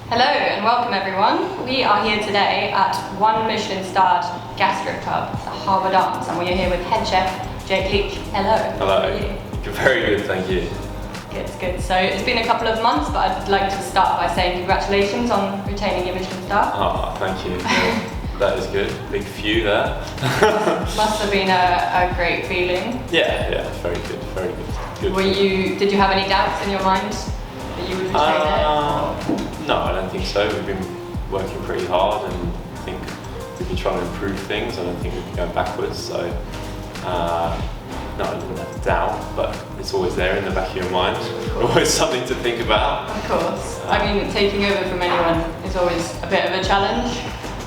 Hello and welcome everyone. We are here today at one Michelin-starred gastropub, The Harwood Arms, and we are here with head chef Jake Leach. Hello. Hello. How are you? You're very good, thank you. Good. So it's been a couple of months, but I'd like to start by saying congratulations on retaining your Michelin star. Oh, thank you. That is good. Big few there. Must have been a great feeling. Yeah, very good, Good. Did you have any doubts in your mind that you would retain it? No, I don't think so. We've been working pretty hard, and I think we've been trying to improve things. I don't think we've been going backwards. So, no, I didn't have a doubt, but it's always there in the back of your mind. Always something to think about. Of course. I mean, taking over from anyone is always a bit of a challenge.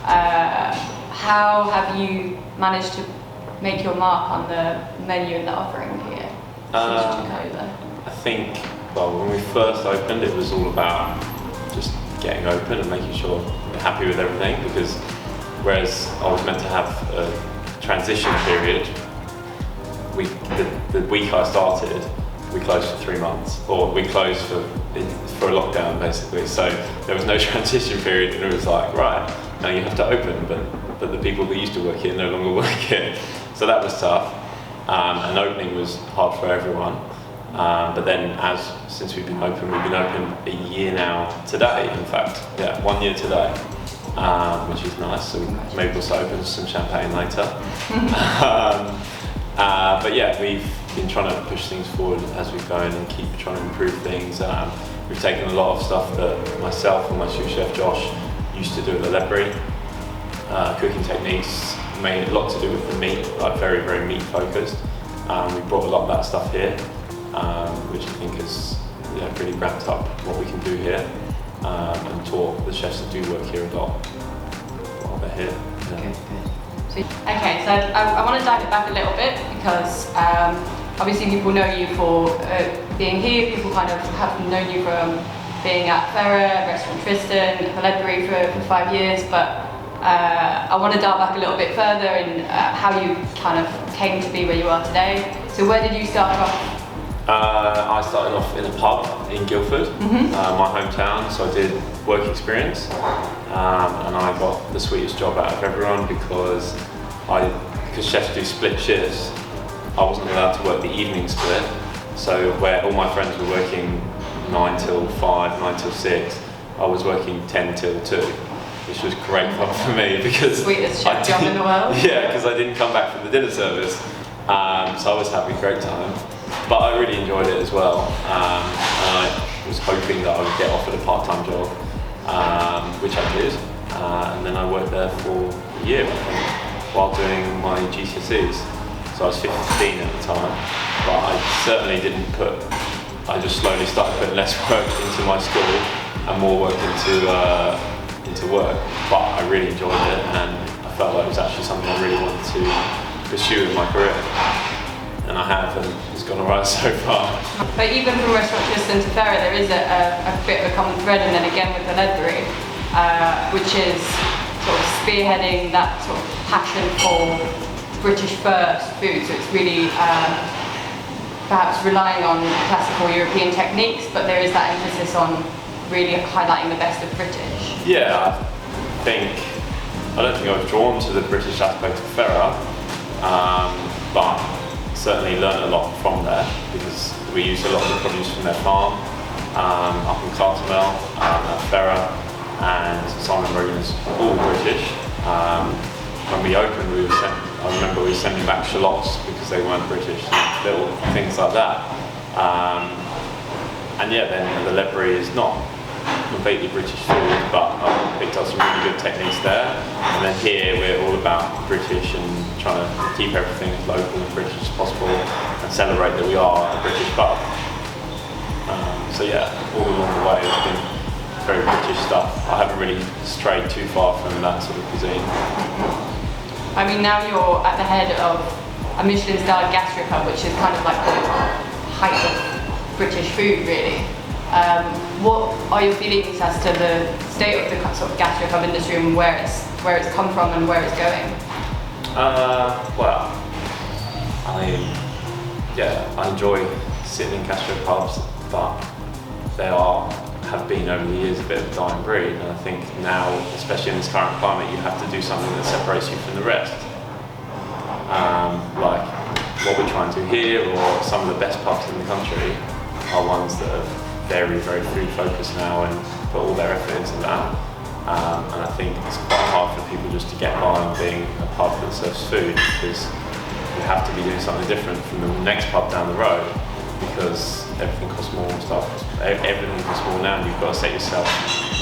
How have you managed to make your mark on the menu and the offering here since you took over? I think, well, when we first opened, it was all about just getting open and making sure we're happy with everything, because whereas I was meant to have a transition period, the week I started, we closed for 3 months, or we closed for a lockdown basically. So there was no transition period, and it was like, right, now you have to open, but the people that used to work here no longer work here. So that was tough, and opening was hard for everyone. But then since we've been open a year now today, in fact, 1 year today, which is nice. So maybe we'll start opening some champagne later. But yeah, we've been trying to push things forward as we go and keep trying to improve things. We've taken a lot of stuff that myself and my sous chef Josh used to do at the Ledbury, cooking techniques, made a lot to do with the meat, like very, very meat focused. We brought a lot of that stuff here, which I think has really ramped up what we can do here, and taught the chefs that do work here a lot while they're here. Yeah. Good. Okay, so I want to dive it back a little bit, because obviously people know you for being here, people kind of have known you from being at Ferrer, Restaurant Tristan, the Ledbury for 5 years, but I want to dive back a little bit further in how you kind of came to be where you are today. So where did you start off? I started off in a pub in Guildford, my hometown, so I did work experience, and I got the sweetest job out of everyone because chefs do split shifts. I wasn't allowed to work the evening split, so where all my friends were working 9 till 5, 9 till 6, I was working 10 till 2, which was great fun for me because sweetest chef job in the world. Yeah, because I didn't come back from the dinner service, so I was having a great time. But I really enjoyed it as well, and I was hoping that I would get offered a part-time job, which I did, and then I worked there for a year, I think, while doing my GCSEs. So I was 15 at the time, but I certainly I just slowly started putting less work into my school and more work into work. But I really enjoyed it, and I felt like it was actually something I really wanted to pursue in my career. And I have, and it's gone alright so far. But even from Restaurant Tristan to Ferrer, there is a bit of a common thread, and then again with the Ledbury, which is sort of spearheading that sort of passion for British first food. So it's really perhaps relying on classical European techniques, but there is that emphasis on really highlighting the best of British. Yeah, I don't think I was drawn to the British aspect of Ferrer, but certainly learned a lot from there, because we used a lot of the produce from their farm up in Cartermel, at Ferrer, and Simon Rogan's all British. When we opened, I remember we were sending back shallots because they weren't British, and little things like that. And yeah, then the Ledbury is not completely British food, but I picked up some really good techniques there. And then here we're all about British and trying to keep everything as local and British as possible, and celebrate that we are a British pub. So yeah, all along the way it's been very British stuff. I haven't really strayed too far from that sort of cuisine. I mean, now you're at the head of a Michelin-starred gastropub, which is kind of like the height of British food, really. What are your feelings as to the state of the sort of gastropub industry, and where it's come from and where it's going? Well, I enjoy sitting in gastropubs, but they are have been over the years a bit of a dying breed, and I think now, especially in this current climate, you have to do something that separates you from the rest. Like what we try and do here, or some of the best pubs in the country, are ones that are very, very food focused now and put all their effort into that. And I think it's quite hard for people just to get by on being a pub that serves food, because you have to be doing something different from the next pub down the road, because everything costs more and stuff. Everything costs more now, and you've got to set yourself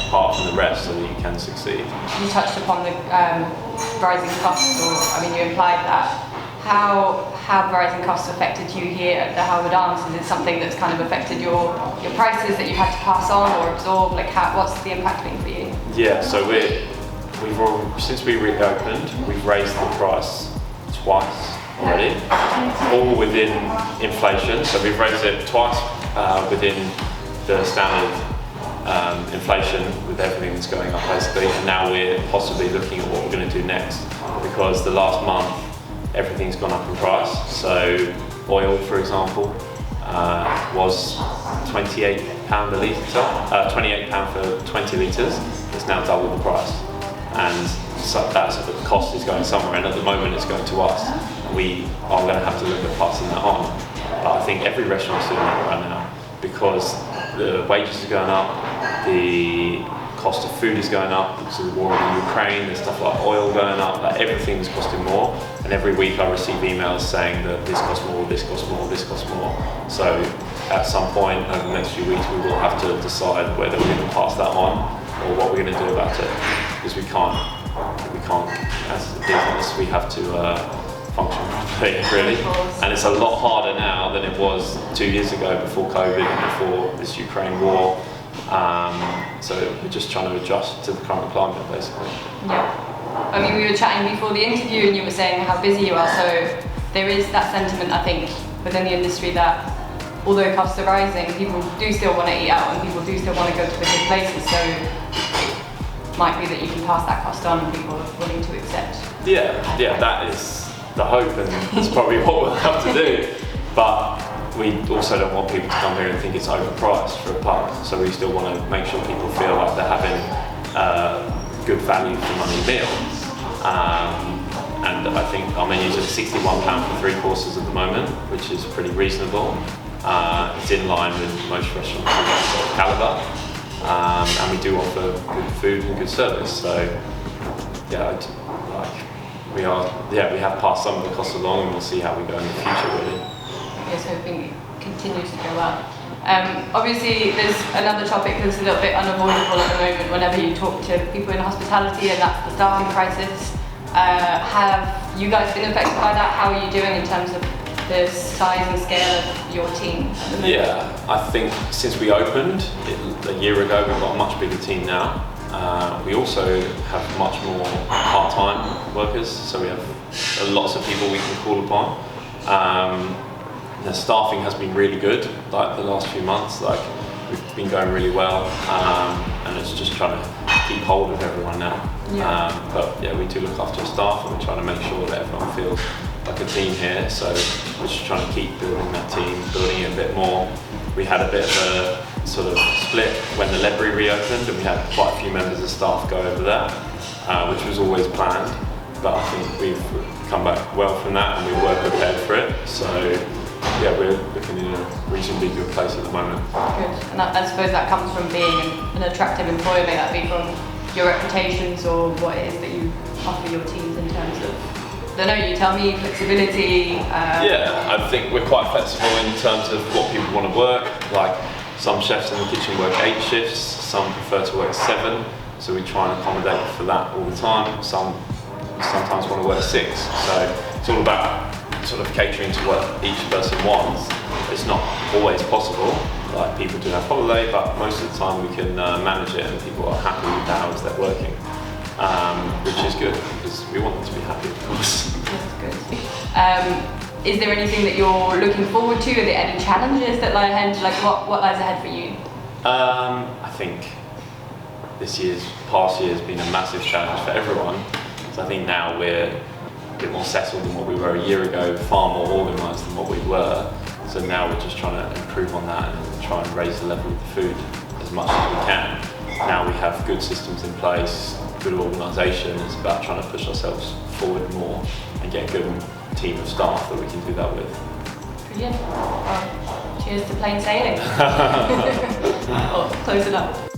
apart from the rest so that you can succeed. You touched upon the rising costs, or I mean, you implied that. How have rising costs affected you here at the Harwood Arms? Is it something that's kind of affected your prices that you've had to pass on or absorb? Like, what's the impact been for you? Yeah, so since we reopened, we've raised the price twice already, all within inflation. So we've raised it twice within the standard inflation with everything that's going up basically, and now we're possibly looking at what we're going to do next, because the last month everything's gone up in price. So oil, for example, was £28 a litre, £28 for 20 litres. It's now double the price, and so the cost is going somewhere, and at the moment it's going to us. We are going to have to look at passing that on. But I think every restaurant's doing that right now, because the wages are going up, the cost of food is going up because of the war in Ukraine. There's stuff like oil going up, like everything's costing more. And every week I receive emails saying that this costs more, this costs more, this costs more. So at some point over the next few weeks we will have to decide whether we're going to pass that on or what we're going to do about it. Because we can't, as a business, we have to function properly, really. And it's a lot harder now than it was 2 years ago, before COVID and before this Ukraine war. So we're just trying to adjust to the current climate, basically. Yeah. I mean, we were chatting before the interview and you were saying how busy you are, so there is that sentiment, I think, within the industry that although costs are rising, people do still want to eat out and people do still want to go to the good places, so it might be that you can pass that cost on and people are willing to accept. Yeah, that is the hope, and it's probably what we'll have to do. But we also don't want people to come here and think it's overpriced for a pub, so we still want to make sure people feel like they're having good value for money meal. And I think our menus are £61 for 3 courses at the moment, which is pretty reasonable. It's in line with most restaurants of that sort of calibre, and we do offer good food and good service. So yeah, we have passed some of the costs along, and we'll see how we go in the future, really. Yes, hoping it continues to go well. Obviously, there's another topic that's a little bit unavoidable at the moment whenever you talk to people in hospitality, and that's the staffing crisis. Have you guys been affected by that? How are you doing in terms of the size and scale of your team at the moment? Yeah, I think since we opened a year ago, we've got a much bigger team now. We also have much more part-time workers, so we have lots of people we can call upon. The staffing has been really good, like the last few months. Like we've been going really well, and it's just trying to keep hold of everyone now. Yeah. But yeah, we do look after our staff, and we're trying to make sure that everyone feels like a team here. So we're just trying to keep building that team, building it a bit more. We had a bit of a sort of split when the Ledbury reopened, and we had quite a few members of staff go over there, which was always planned. But I think we've come back well from that, and we were prepared for it. So yeah, we're looking in a reasonably good place at the moment. Good. And I suppose that comes from being an attractive employer. May that be from your reputations or what it is that you offer your teams in terms of, I don't know, you tell me, flexibility? Yeah, I think we're quite flexible in terms of what people want to work. Like some chefs in the kitchen work 8 shifts, some prefer to work 7, so we try and accommodate for that all the time. Some sometimes want to work 6, so it's all about sort of catering to what each person wants. It's not always possible, like people do have holiday, but most of the time we can manage it, and people are happy with the hours they're working, which is good because we want them to be happy, of course. That's good. Is there anything that you're looking forward to? Are there any challenges that lie ahead? Like what lies ahead for you? I think past year has been a massive challenge for everyone. So I think now we're a bit more settled than what we were a year ago, far more organised than what we were. So now we're just trying to improve on that and try and raise the level of the food as much as we can. Now we have good systems in place, good organisation. It's about trying to push ourselves forward more and get a good team of staff that we can do that with. Brilliant. Well, cheers to plain sailing. Or close enough.